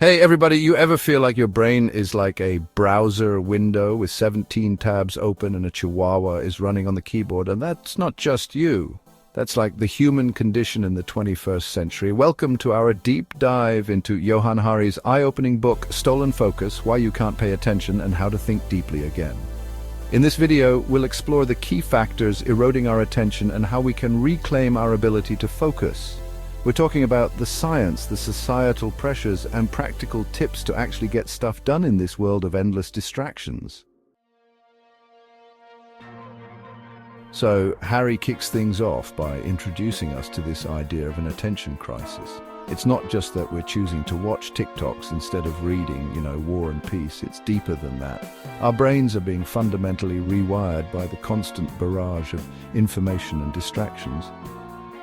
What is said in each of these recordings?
Hey everybody, you ever feel like your brain is like a browser window with 17 tabs open and a chihuahua is running on the keyboard? And that's not just you. That's like the human condition in the 21st century. Welcome to our deep dive into Johann Hari's eye-opening book, Stolen Focus: Why You Can't Pay Attention and How to Think Deeply Again. In this video, we'll explore the key factors eroding our attention and how we can reclaim our ability to focus. We're talking about the science, the societal pressures, and practical tips to actually get stuff done in this world of endless distractions. So, Hari kicks things off by introducing us to this idea of an attention crisis. It's not just that we're choosing to watch TikToks instead of reading, War and Peace. It's deeper than that. Our brains are being fundamentally rewired by the constant barrage of information and distractions.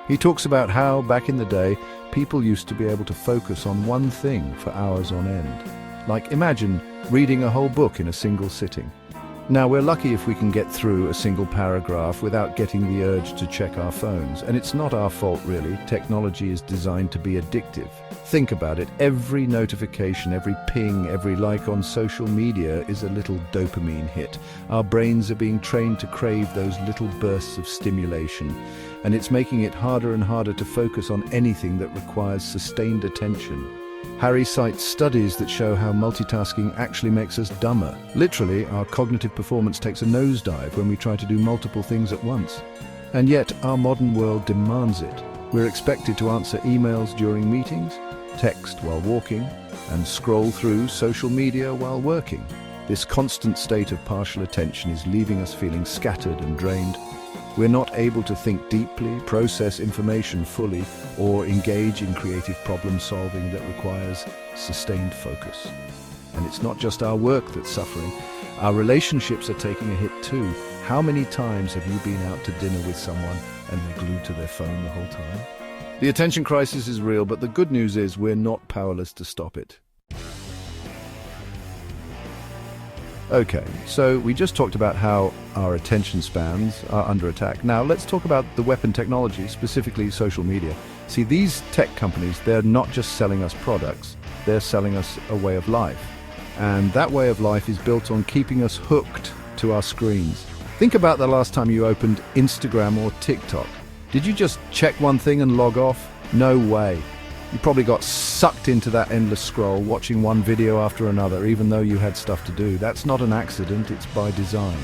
He talks about how, back in the day, people used to be able to focus on one thing for hours on end. Like, imagine reading a whole book in a single sitting. Now, we're lucky if we can get through a single paragraph without getting the urge to check our phones. And it's not our fault, really. Technology is designed to be addictive. Think about it. Every notification, every ping, every like on social media is a little dopamine hit. Our brains are being trained to crave those little bursts of stimulation. And it's making it harder and harder to focus on anything that requires sustained attention. Hari cites studies that show how multitasking actually makes us dumber. Literally, our cognitive performance takes a nosedive when we try to do multiple things at once. And yet, our modern world demands it. We're expected to answer emails during meetings, text while walking, and scroll through social media while working. This constant state of partial attention is leaving us feeling scattered and drained. We're not able to think deeply, process information fully, or engage in creative problem solving that requires sustained focus. And it's not just our work that's suffering. Our relationships are taking a hit too. How many times have you been out to dinner with someone and they're glued to their phone the whole time? The attention crisis is real, but the good news is we're not powerless to stop it. Okay, so we just talked about how our attention spans are under attack. Now let's talk about the weapon technology, specifically social media. See, these tech companies, they're not just selling us products, they're selling us a way of life. And that way of life is built on keeping us hooked to our screens. Think about the last time you opened Instagram or TikTok. Did you just check one thing and log off? No way. You probably got sucked into that endless scroll, watching one video after another, even though you had stuff to do. That's not an accident, it's by design.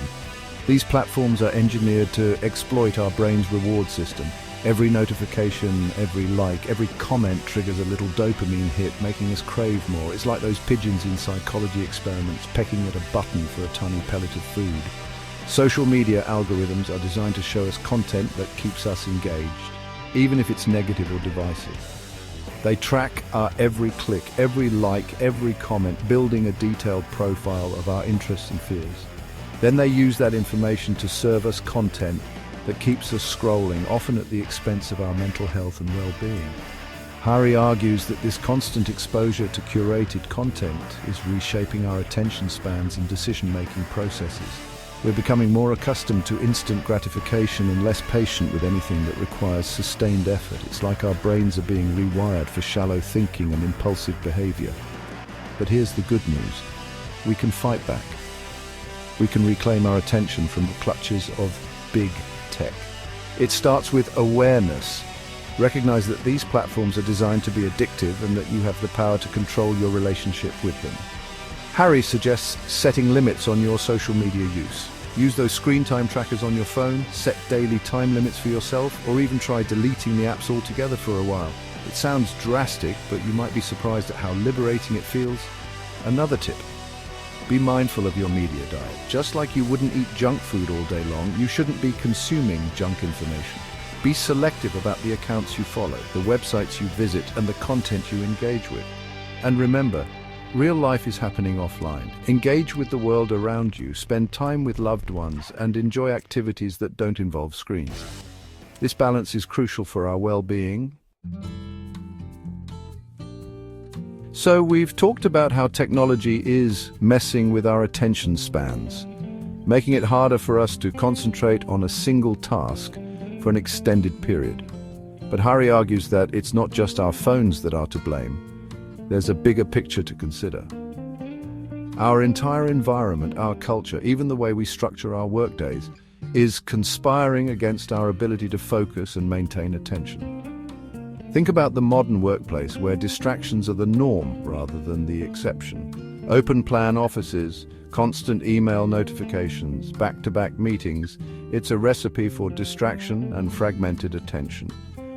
These platforms are engineered to exploit our brain's reward system. Every notification, every like, every comment triggers a little dopamine hit, making us crave more. It's like those pigeons in psychology experiments pecking at a button for a tiny pellet of food. Social media algorithms are designed to show us content that keeps us engaged, even if it's negative or divisive. They track our every click, every like, every comment, building a detailed profile of our interests and fears. Then they use that information to serve us content that keeps us scrolling, often at the expense of our mental health and well-being. Hari argues that this constant exposure to curated content is reshaping our attention spans and decision-making processes. We're becoming more accustomed to instant gratification and less patient with anything that requires sustained effort. It's like our brains are being rewired for shallow thinking and impulsive behavior. But here's the good news. We can fight back. We can reclaim our attention from the clutches of big tech. It starts with awareness. Recognize that these platforms are designed to be addictive and that you have the power to control your relationship with them. Hari suggests setting limits on your social media use. Use those screen time trackers on your phone, set daily time limits for yourself, or even try deleting the apps altogether for a while. It sounds drastic, but you might be surprised at how liberating it feels. Another tip: be mindful of your media diet. Just like you wouldn't eat junk food all day long, you shouldn't be consuming junk information. Be selective about the accounts you follow, the websites you visit, and the content you engage with. And remember, real life is happening offline. Engage with the world around you, spend time with loved ones, and enjoy activities that don't involve screens. This balance is crucial for our well-being. So we've talked about how technology is messing with our attention spans, making it harder for us to concentrate on a single task for an extended period. But Hari argues that it's not just our phones that are to blame. there's a bigger picture to consider. Our entire environment, our culture, even the way we structure our workdays, is conspiring against our ability to focus and maintain attention. Think about the modern workplace where distractions are the norm rather than the exception. Open-plan offices, constant email notifications, back-to-back meetings, it's a recipe for distraction and fragmented attention.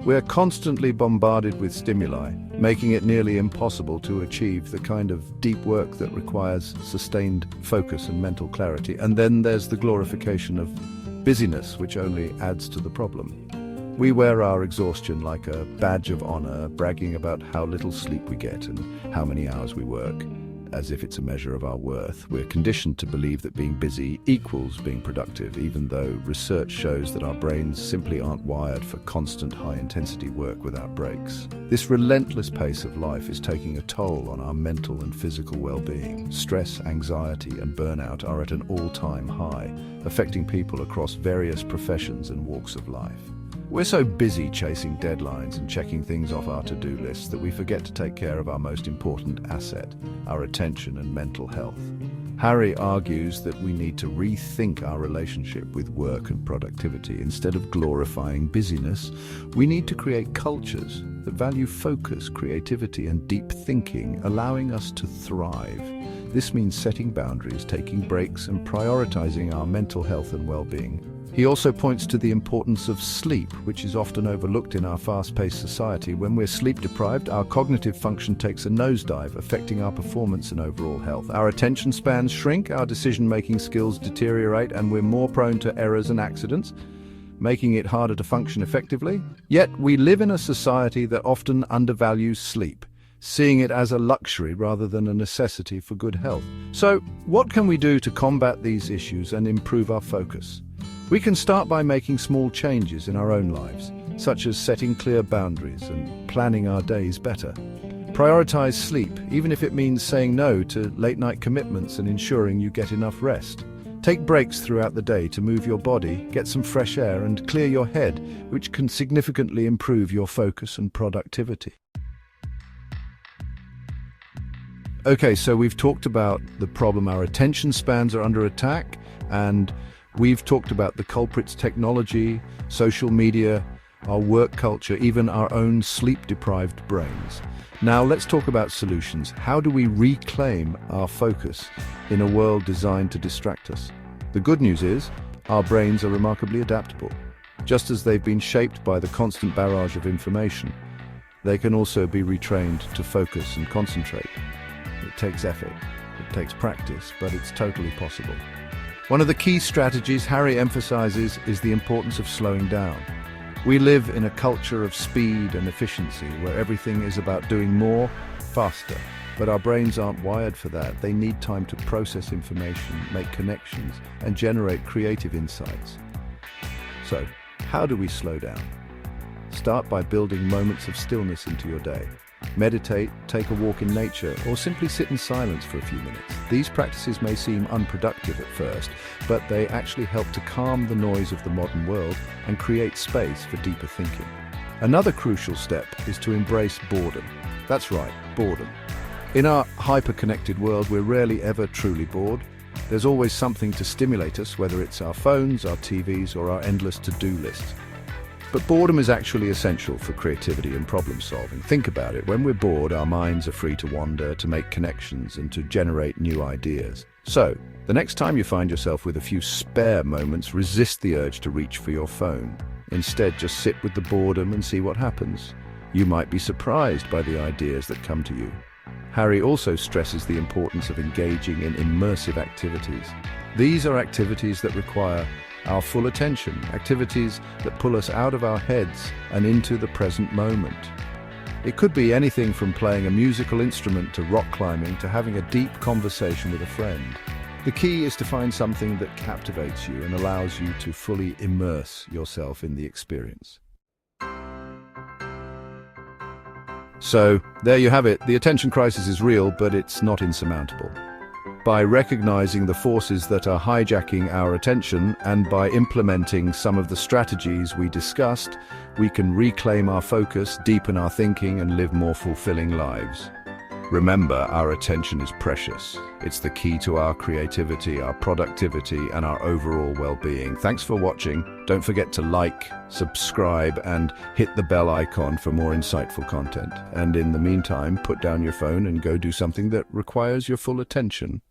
We're constantly bombarded with stimuli, making it nearly impossible to achieve the kind of deep work that requires sustained focus and mental clarity. And then there's the glorification of busyness, which only adds to the problem. We wear our exhaustion like a badge of honor, bragging about how little sleep we get and how many hours we work, as if it's a measure of our worth. We're conditioned to believe that being busy equals being productive, even though research shows that our brains simply aren't wired for constant high-intensity work without breaks. This relentless pace of life is taking a toll on our mental and physical well-being. Stress, anxiety, and burnout are at an all-time high, affecting people across various professions and walks of life. We're so busy chasing deadlines and checking things off our to-do lists that we forget to take care of our most important asset, our attention and mental health. Harry argues that we need to rethink our relationship with work and productivity. Instead of glorifying busyness, we need to create cultures that value focus, creativity, and deep thinking, allowing us to thrive. This means setting boundaries, taking breaks, and prioritizing our mental health and well-being. He also points to the importance of sleep, which is often overlooked in our fast-paced society. When we're sleep-deprived, our cognitive function takes a nosedive, affecting our performance and overall health. Our attention spans shrink, our decision-making skills deteriorate, and we're more prone to errors and accidents, making it harder to function effectively. Yet, we live in a society that often undervalues sleep, seeing it as a luxury rather than a necessity for good health. So, what can we do to combat these issues and improve our focus? We can start by making small changes in our own lives, such as setting clear boundaries and planning our days better. Prioritize sleep, even if it means saying no to late-night commitments and ensuring you get enough rest. Take breaks throughout the day to move your body, get some fresh air, and clear your head, which can significantly improve your focus and productivity. Okay, so we've talked about the problem. Our attention spans are under attack, and we've talked about the culprits: technology, social media, our work culture, even our own sleep-deprived brains. Now let's talk about solutions. How do we reclaim our focus in a world designed to distract us? The good news is, our brains are remarkably adaptable. Just as they've been shaped by the constant barrage of information, they can also be retrained to focus and concentrate. It takes effort, it takes practice, but it's totally possible. One of the key strategies Harry emphasizes is the importance of slowing down. We live in a culture of speed and efficiency where everything is about doing more, faster. But our brains aren't wired for that. They need time to process information, make connections, and generate creative insights. So, how do we slow down? Start by building moments of stillness into your day. Meditate, take a walk in nature, or simply sit in silence for a few minutes. These practices may seem unproductive at first, but they actually help to calm the noise of the modern world and create space for deeper thinking. Another crucial step is to embrace boredom. That's right, boredom. In our hyper-connected world, we're rarely ever truly bored. There's always something to stimulate us, whether it's our phones, our TVs, or our endless to-do lists. But boredom is actually essential for creativity and problem solving. Think about it. When we're bored, our minds are free to wander, to make connections, and to generate new ideas. So, the next time you find yourself with a few spare moments, resist the urge to reach for your phone. Instead, just sit with the boredom and see what happens. You might be surprised by the ideas that come to you. Harry also stresses the importance of engaging in immersive activities. These are activities that require our full attention, activities that pull us out of our heads and into the present moment. It could be anything from playing a musical instrument to rock climbing to having a deep conversation with a friend. The key is to find something that captivates you and allows you to fully immerse yourself in the experience. So, there you have it. The attention crisis is real, but it's not insurmountable. By recognizing the forces that are hijacking our attention and by implementing some of the strategies we discussed, we can reclaim our focus, deepen our thinking, and live more fulfilling lives. Remember, our attention is precious. It's the key to our creativity, our productivity, and our overall well-being. Thanks for watching. Don't forget to like, subscribe, and hit the bell icon for more insightful content. And in the meantime, put down your phone and go do something that requires your full attention.